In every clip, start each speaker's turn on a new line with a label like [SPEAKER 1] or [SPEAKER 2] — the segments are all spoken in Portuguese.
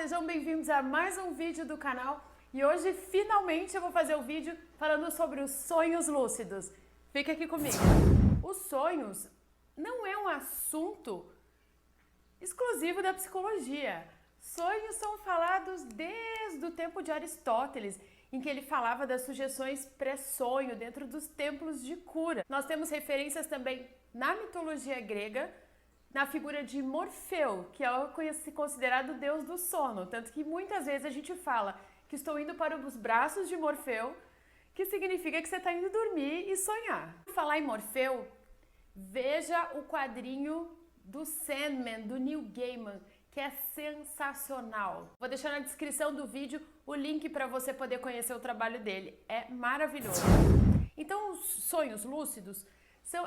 [SPEAKER 1] sejam bem-vindos a mais um vídeo do canal e hoje finalmente eu vou fazer o vídeo falando sobre os sonhos lúcidos. Fica aqui comigo. Os sonhos não é um assunto exclusivo da psicologia. Sonhos são falados desde o tempo de Aristóteles, em que ele falava das sugestões pré-sonho dentro dos templos de cura. Nós temos referências também na mitologia grega, na figura de Morfeu, que é considerado o deus do sono, tanto que muitas vezes a gente fala que estou indo para os braços de Morfeu, que significa que você está indo dormir e sonhar. Por falar em Morfeu, veja o quadrinho do Sandman, do Neil Gaiman, que é sensacional. Vou deixar na descrição do vídeo o link para você poder conhecer o trabalho dele. É maravilhoso. Então, os sonhos lúcidos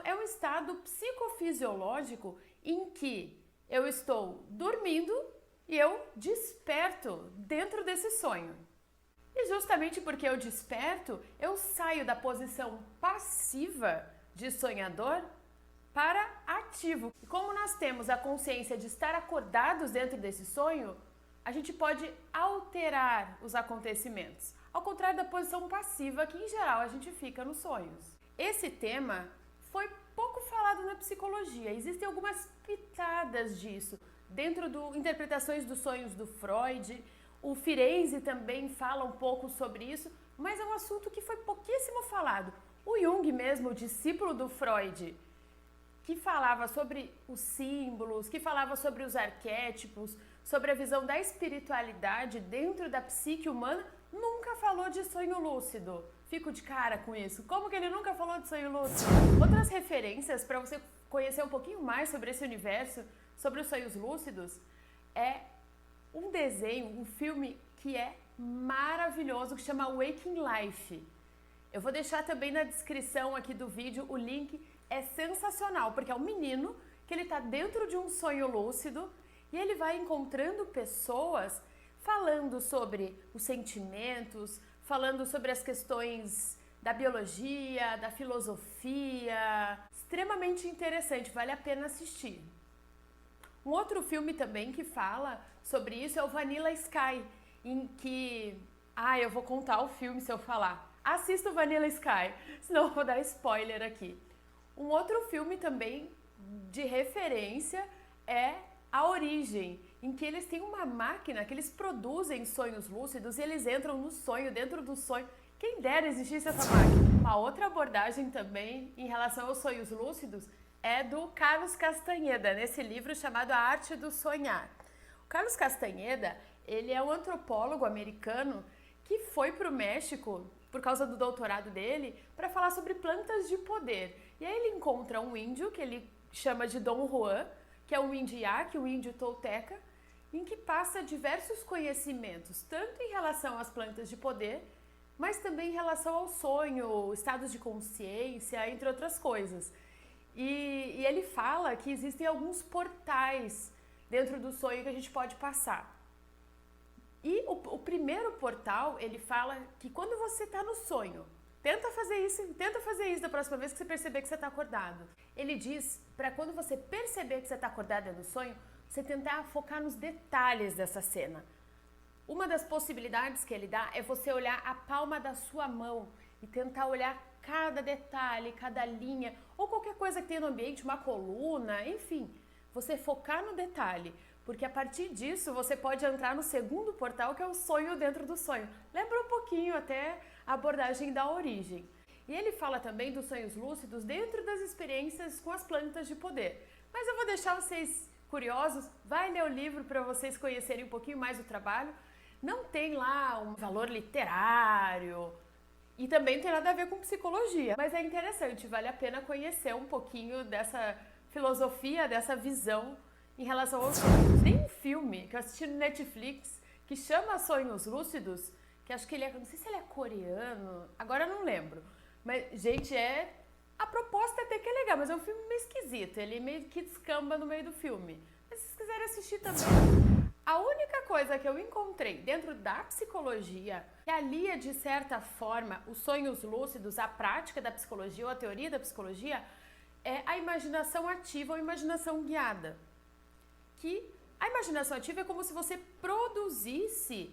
[SPEAKER 1] é um estado psicofisiológico em que eu estou dormindo e eu desperto dentro desse sonho. E justamente porque eu desperto, eu saio da posição passiva de sonhador para ativo. E como nós temos a consciência de estar acordados dentro desse sonho, a gente pode alterar os acontecimentos, ao contrário da posição passiva que em geral a gente fica nos sonhos. Esse tema foi pouco falado na psicologia, existem algumas pitadas disso, dentro de interpretações dos sonhos do Freud, o Firenze também fala um pouco sobre isso, mas é um assunto que foi pouquíssimo falado. O Jung mesmo, o discípulo do Freud, que falava sobre os símbolos, que falava sobre os arquétipos, sobre a visão da espiritualidade dentro da psique humana, nunca falou de sonho lúcido. Fico de cara com isso. Como que ele nunca falou de sonho lúcido? Outras referências para você conhecer um pouquinho mais sobre esse universo, sobre os sonhos lúcidos, é um desenho, um filme que é maravilhoso, que chama Waking Life. Eu vou deixar também na descrição aqui do vídeo o link. É sensacional, porque é um menino que ele está dentro de um sonho lúcido e ele vai encontrando pessoas falando sobre os sentimentos, falando sobre as questões da biologia, da filosofia. Extremamente interessante, vale a pena assistir. Um outro filme também que fala sobre isso é o Vanilla Sky, em que... eu vou contar o filme se eu falar. Assista o Vanilla Sky, senão eu vou dar spoiler aqui. Um outro filme também de referência é A Origem, em que eles têm uma máquina que eles produzem sonhos lúcidos e eles entram no sonho, dentro do sonho. Quem dera existisse essa máquina. Uma outra abordagem também em relação aos sonhos lúcidos é do Carlos Castaneda, nesse livro chamado A Arte do Sonhar. O Carlos Castaneda, ele é um antropólogo americano que foi para o México por causa do doutorado dele, para falar sobre plantas de poder. E aí ele encontra um índio, que ele chama de Dom Juan, que é um indiaque, um índio tolteca, em que passa diversos conhecimentos, tanto em relação às plantas de poder, mas também em relação ao sonho, estados de consciência, entre outras coisas. E ele fala que existem alguns portais dentro do sonho que a gente pode passar. E o primeiro portal, ele fala que quando você está no sonho, tenta fazer isso da próxima vez que você perceber que você está acordado. Ele diz para quando você perceber que você está acordado no sonho, você tentar focar nos detalhes dessa cena. Uma das possibilidades que ele dá é você olhar a palma da sua mão e tentar olhar cada detalhe, cada linha, ou qualquer coisa que tenha no ambiente, uma coluna, enfim. Você focar no detalhe. Porque a partir disso você pode entrar no segundo portal, que é o sonho dentro do sonho. Lembra um pouquinho até a abordagem da origem. E ele fala também dos sonhos lúcidos dentro das experiências com as plantas de poder. Mas eu vou deixar vocês curiosos, vai ler o livro para vocês conhecerem um pouquinho mais o trabalho. Não tem lá um valor literário e também não tem nada a ver com psicologia. Mas é interessante, vale a pena conhecer um pouquinho dessa filosofia, dessa visão em relação aos sonhos. Tem um filme que eu assisti no Netflix que chama Sonhos Lúcidos, que acho que ele é, não sei se ele é coreano, agora eu não lembro. Mas, gente, a proposta até que é legal, mas é um filme meio esquisito, ele meio que descamba no meio do filme. Mas se vocês quiserem assistir também. A única coisa que eu encontrei dentro da psicologia que alia de certa forma os sonhos lúcidos à prática da psicologia ou à teoria da psicologia é a imaginação ativa ou imaginação guiada. Que A imaginação ativa é como se você produzisse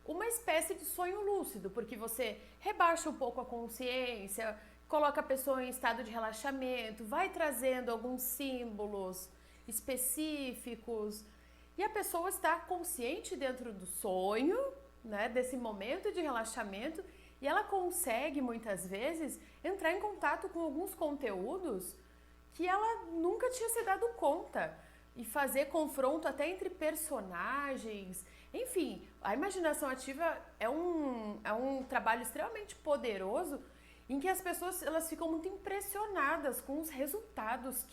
[SPEAKER 1] uma espécie de sonho lúcido, porque você rebaixa um pouco a consciência, coloca a pessoa em estado de relaxamento, vai trazendo alguns símbolos específicos e a pessoa está consciente dentro do sonho, né, desse momento de relaxamento, e ela consegue muitas vezes entrar em contato com alguns conteúdos que ela nunca tinha se dado conta e fazer confronto até entre personagens. Enfim, a imaginação ativa é um trabalho extremamente poderoso em que as pessoas elas ficam muito impressionadas com os resultados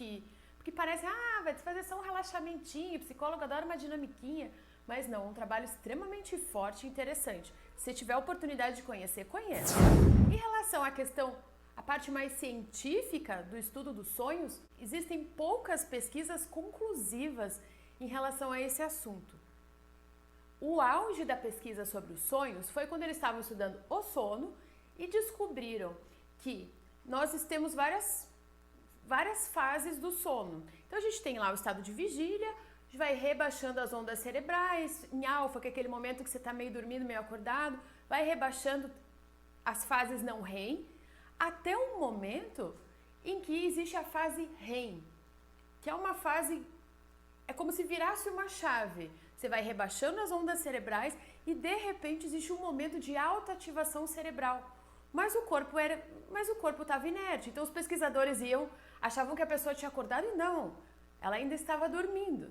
[SPEAKER 1] porque parece, vai fazer só um relaxamentinho, o psicólogo adora uma dinamiquinha, mas não, é um trabalho extremamente forte e interessante. Se tiver a oportunidade de conhecer, conheça. Em relação à questão, a parte mais científica do estudo dos sonhos, existem poucas pesquisas conclusivas em relação a esse assunto. O auge da pesquisa sobre os sonhos foi quando eles estavam estudando o sono e descobriram que nós temos várias fases do sono. Então a gente tem lá o estado de vigília, a gente vai rebaixando as ondas cerebrais, em alfa, que é aquele momento que você está meio dormindo, meio acordado, vai rebaixando as fases não REM, até um momento em que existe a fase REM, que é uma fase, é como se virasse uma chave. Você vai rebaixando as ondas cerebrais e de repente existe um momento de alta ativação cerebral. Mas o corpo estava inerte. Então os pesquisadores achavam que a pessoa tinha acordado e não, ela ainda estava dormindo,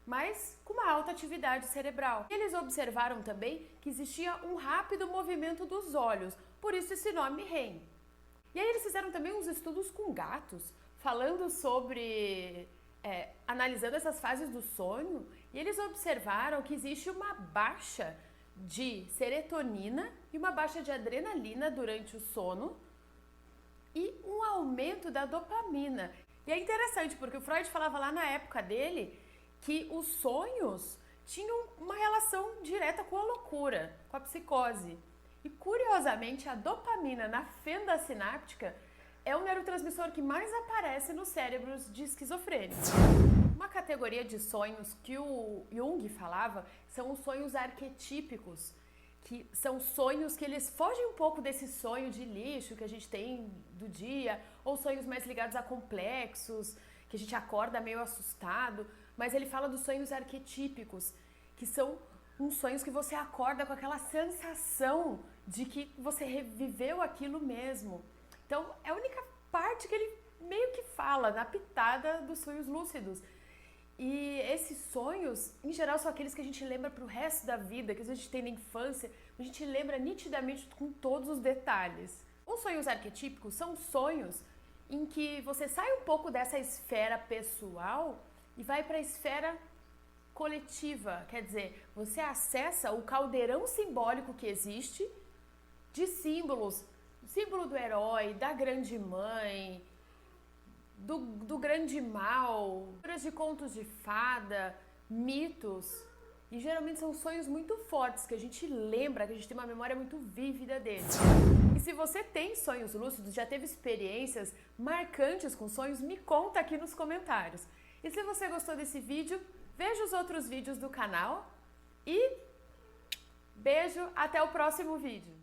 [SPEAKER 1] mas com uma alta atividade cerebral. Eles observaram também que existia um rápido movimento dos olhos, por isso esse nome REM. E aí eles fizeram também uns estudos com gatos, falando sobre, analisando essas fases do sonho, e eles observaram que existe uma baixa de serotonina e uma baixa de adrenalina durante o sono e um aumento da dopamina. E é interessante, porque o Freud falava lá na época dele que os sonhos tinham uma relação direta com a loucura, com a psicose. E curiosamente, a dopamina na fenda sináptica é o neurotransmissor que mais aparece nos cérebros de esquizofrênicos. Uma categoria de sonhos que o Jung falava são os sonhos arquetípicos, que são sonhos que eles fogem um pouco desse sonho de lixo que a gente tem do dia, ou sonhos mais ligados a complexos, que a gente acorda meio assustado, mas ele fala dos sonhos arquetípicos, que são uns sonhos que você acorda com aquela sensação de que você reviveu aquilo mesmo. Então, é a única parte que ele meio que fala, na pitada dos sonhos lúcidos. E esses sonhos, em geral, são aqueles que a gente lembra pro resto da vida, que a gente tem na infância, a gente lembra nitidamente com todos os detalhes. Os sonhos arquetípicos são sonhos em que você sai um pouco dessa esfera pessoal e vai para a esfera coletiva, quer dizer, você acessa o caldeirão simbólico que existe de símbolos, o símbolo do herói, da grande mãe, do grande mal, de contos de fada, mitos, e geralmente são sonhos muito fortes, que a gente lembra, que a gente tem uma memória muito vívida deles. E se você tem sonhos lúcidos, já teve experiências marcantes com sonhos, me conta aqui nos comentários. E se você gostou desse vídeo, veja os outros vídeos do canal e beijo, até o próximo vídeo!